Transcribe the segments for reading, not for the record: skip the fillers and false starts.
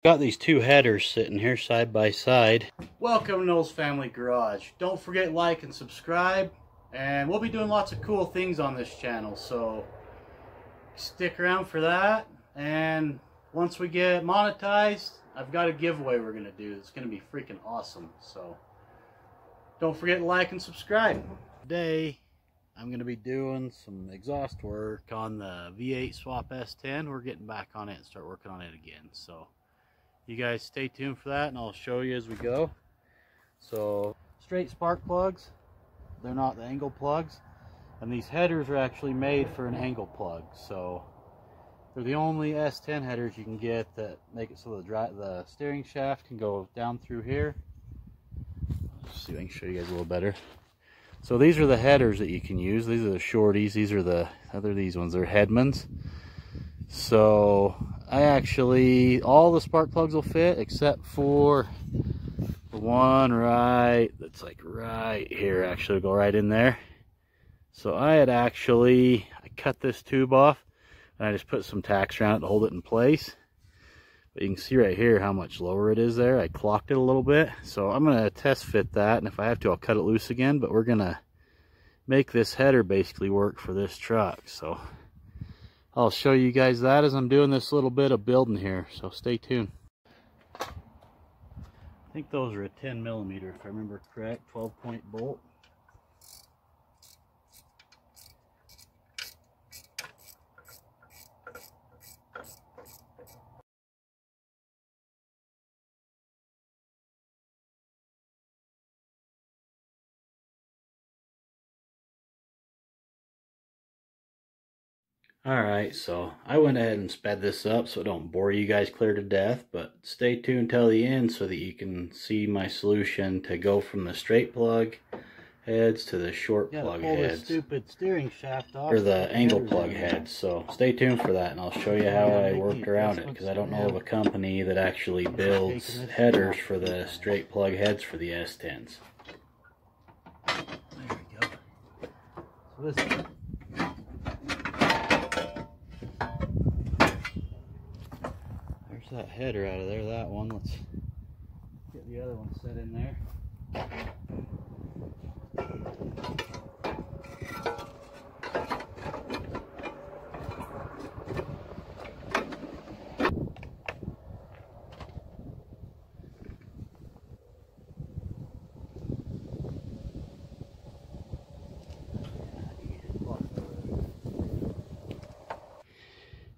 Got these two headers sitting here side by side. Welcome to Knowles Family Garage. Don't forget like and subscribe, and we'll be doing lots of cool things on this channel, so stick around for that. And once we get monetized, I've got a giveaway we're gonna do. It's gonna be freaking awesome, so don't forget to like and subscribe. Today I'm gonna be doing some exhaust work on the V8 swap S10. We're getting back on it and start working on it again, so you guys stay tuned for that, and I'll show you as we go. So, straight spark plugs, they're not the angle plugs, and these headers are actually made for an angle plug. So they're the only S10 headers you can get that make it so the steering shaft can go down through here. Let's see if I can show you guys a little better. So these are the headers that you can use. These are the shorties. These are these ones. They're Headmans. So all the spark plugs will fit except for the one that's like right here. Actually, it'll go right in there. So I cut this tube off and I just put some tacks around it to hold it in place. But you can see right here how much lower it is there. I clocked it a little bit. So I'm going to test fit that, and if I have to, I'll cut it loose again. But we're going to make this header basically work for this truck. So I'll show you guys that as I'm doing this little bit of building here, so stay tuned. I think those are a 10mm, if I remember correct, 12-point bolt. Alright, so I went ahead and sped this up so it don't bore you guys clear to death, but stay tuned till the end so that you can see my solution to go from the straight plug heads to the short plug heads. Stupid steering shaft off, or the angle plug heads. So stay tuned for that, and I'll show you how I worked around it, because I don't know of a company that actually builds headers for the straight plug heads for the S10s. There we go. So this that header out of there, that one. Let's get the other one set in there.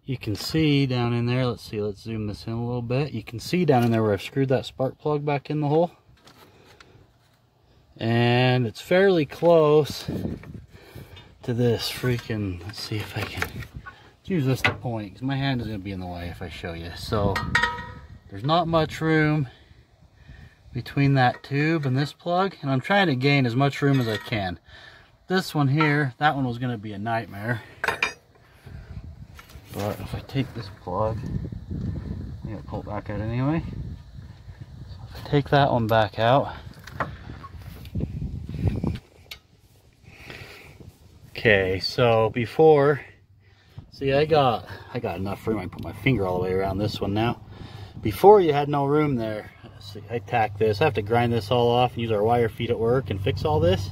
You can see down in there, let's zoom this in a little bit. You can see down in there where I've screwed that spark plug back in the hole. And it's fairly close to this freaking, let's see if I can use this to point, because my hand is going to be in the way if I show you. So there's not much room between that tube and this plug, and I'm trying to gain as much room as I can. This one here, that one was going to be a nightmare. But if I take this plug, I'm going to pull it back out anyway. So if I take that one back out. Okay, so before, see, I got enough room. I can put my finger all the way around this one now. Before, you had no room there. See, I tacked this. I have to grind this all off and use our wire feet at work and fix all this.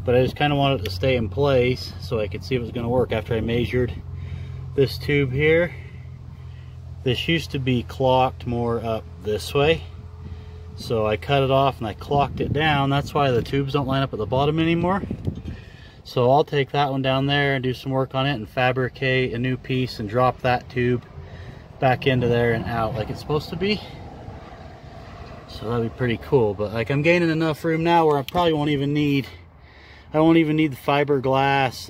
But I just kind of wanted it to stay in place so I could see if it was going to work after I measured this tube here. This used to be clocked more up this way, so I cut it off and I clocked it down. That's why the tubes don't line up at the bottom anymore. So I'll take that one down there and do some work on it and fabricate a new piece and drop that tube back into there and out like it's supposed to be. So that'd be pretty cool. But like, I'm gaining enough room now where I probably won't even need the fiberglass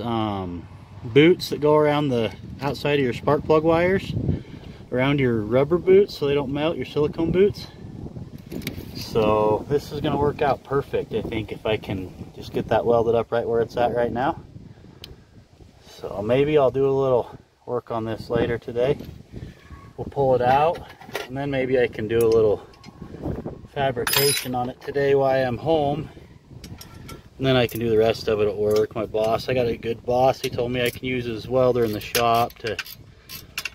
boots that go around the outside of your spark plug wires, around your rubber boots, so they don't melt, your silicone boots. So this is going to work out perfect, I think, if I can just get that welded up right where it's at right now. So maybe I'll do a little work on this later today. We'll pull it out, and then maybe I can do a little fabrication on it today while I'm home. And then I can do the rest of it at work. My boss, I got a good boss. He told me I can use his welder in the shop to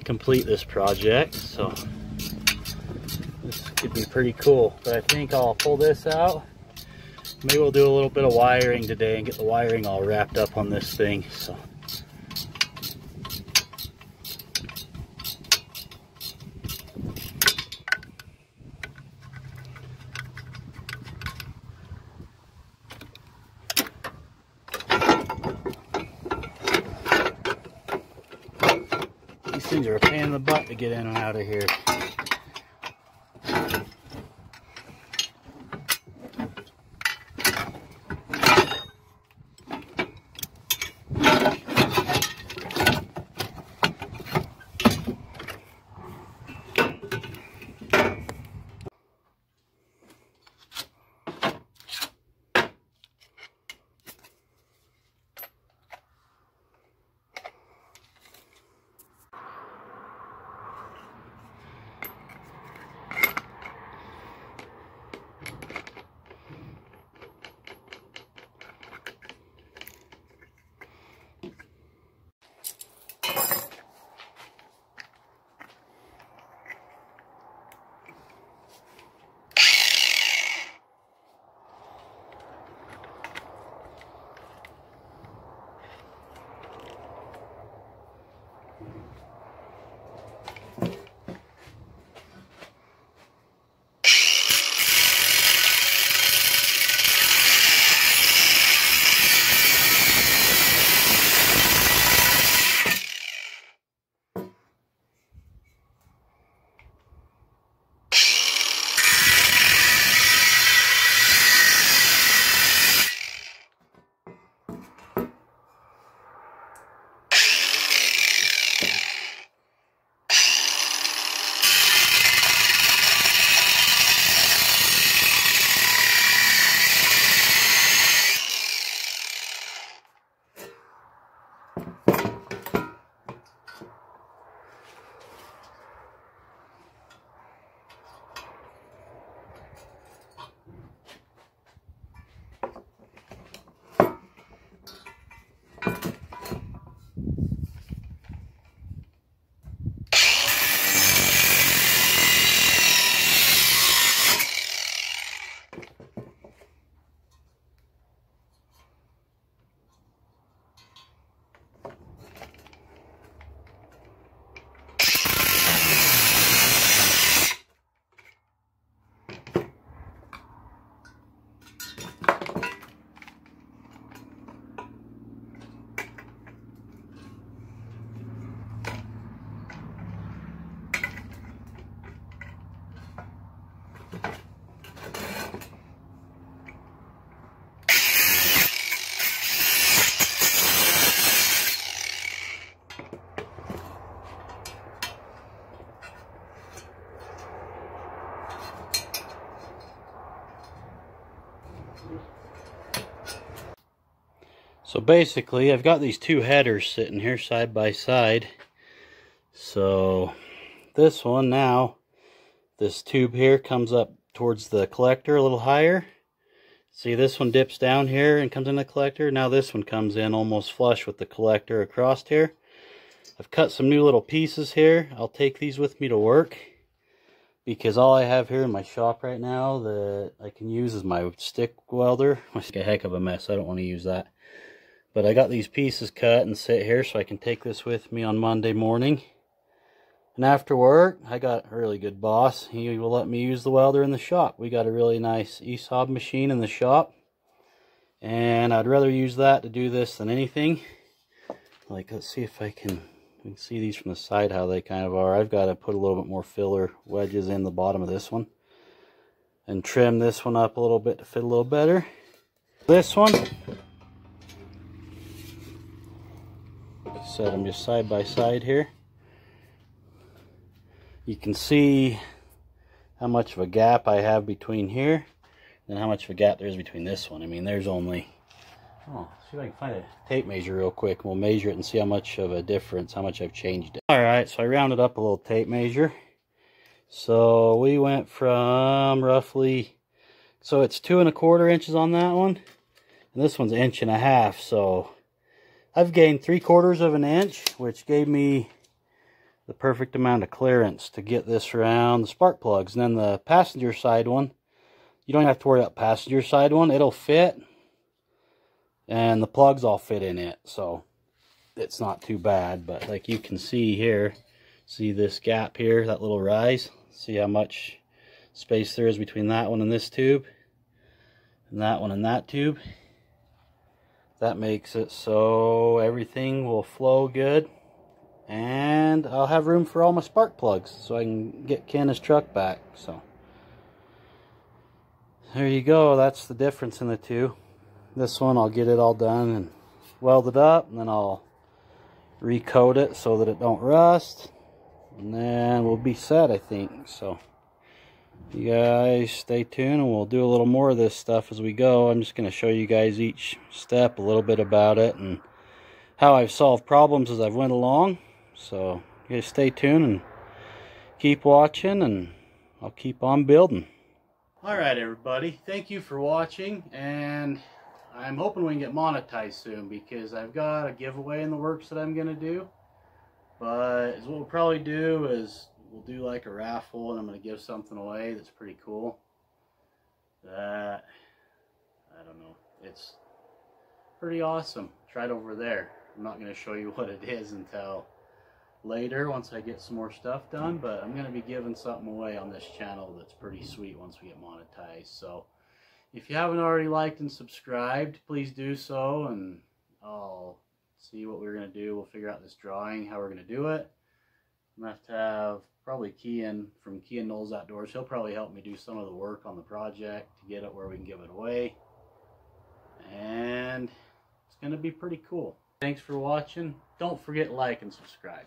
complete this project. So should be pretty cool. But I think I'll pull this out. Maybe we'll do a little bit of wiring today and get the wiring all wrapped up on this thing. So. These things are a pain in the butt to get in and out of here. So basically, I've got these two headers sitting here side by side. So this one now, this tube here comes up towards the collector a little higher. See, this one dips down here and comes in the collector. Now this one comes in almost flush with the collector across here. I've cut some new little pieces here. I'll take these with me to work, because all I have here in my shop right now that I can use is my stick welder. It's a heck of a mess. I don't want to use that. But I got these pieces cut and sit here so I can take this with me on Monday morning. And after work, I got a really good boss. He will let me use the welder in the shop. We got a really nice ESOB machine in the shop. And I'd rather use that to do this than anything. Like, let's see if I can see these from the side how they kind of are. I've got to put a little bit more filler wedges in the bottom of this one. And trim this one up a little bit to fit a little better. This one, set them just side by side here. You can see how much of a gap I have between here and how much of a gap there is between this one. I mean, there's only, oh, see if I can find a tape measure real quick. We'll measure it and see how much of a difference, how much I've changed it. Alright, so I rounded up a little tape measure. So we went from roughly, so it's 2 1/4 inches on that one, and this one's 1.5 inches. So I've gained 3/4 of an inch, which gave me the perfect amount of clearance to get this around the spark plugs. And then the passenger side one, you don't have to worry about passenger side one. It'll fit, and the plugs all fit in it, so it's not too bad. But like you can see here, see this gap here, that little rise? See how much space there is between that one and this tube, and that one and that tube? That makes it so everything will flow good, and I'll have room for all my spark plugs so I can get Ken his truck back. So there you go, that's the difference in the two. This one I'll get it all done and welded up, and then I'll recoat it so that it don't rust, and then we'll be set, I think. So you guys stay tuned, and we'll do a little more of this stuff as we go. I'm just going to show you guys each step, a little bit about it, and how I've solved problems as I've went along. So you guys stay tuned and keep watching, and I'll keep on building. Alright everybody, thank you for watching, and I'm hoping we can get monetized soon, because I've got a giveaway in the works that I'm going to do. But what we'll probably do is we'll do like a raffle, and I'm going to give something away that's pretty cool. That, I don't know, it's pretty awesome. It's right over there. I'm not going to show you what it is until later, once I get some more stuff done, but I'm going to be giving something away on this channel that's pretty sweet once we get monetized. So if you haven't already liked and subscribed, please do so, and I'll see what we're going to do. We'll figure out this drawing, how we're going to do it. I'm going to have probably Kean from Knowles Outdoors. He'll probably help me do some of the work on the project to get it where we can give it away. And it's going to be pretty cool. Thanks for watching. Don't forget to like and subscribe.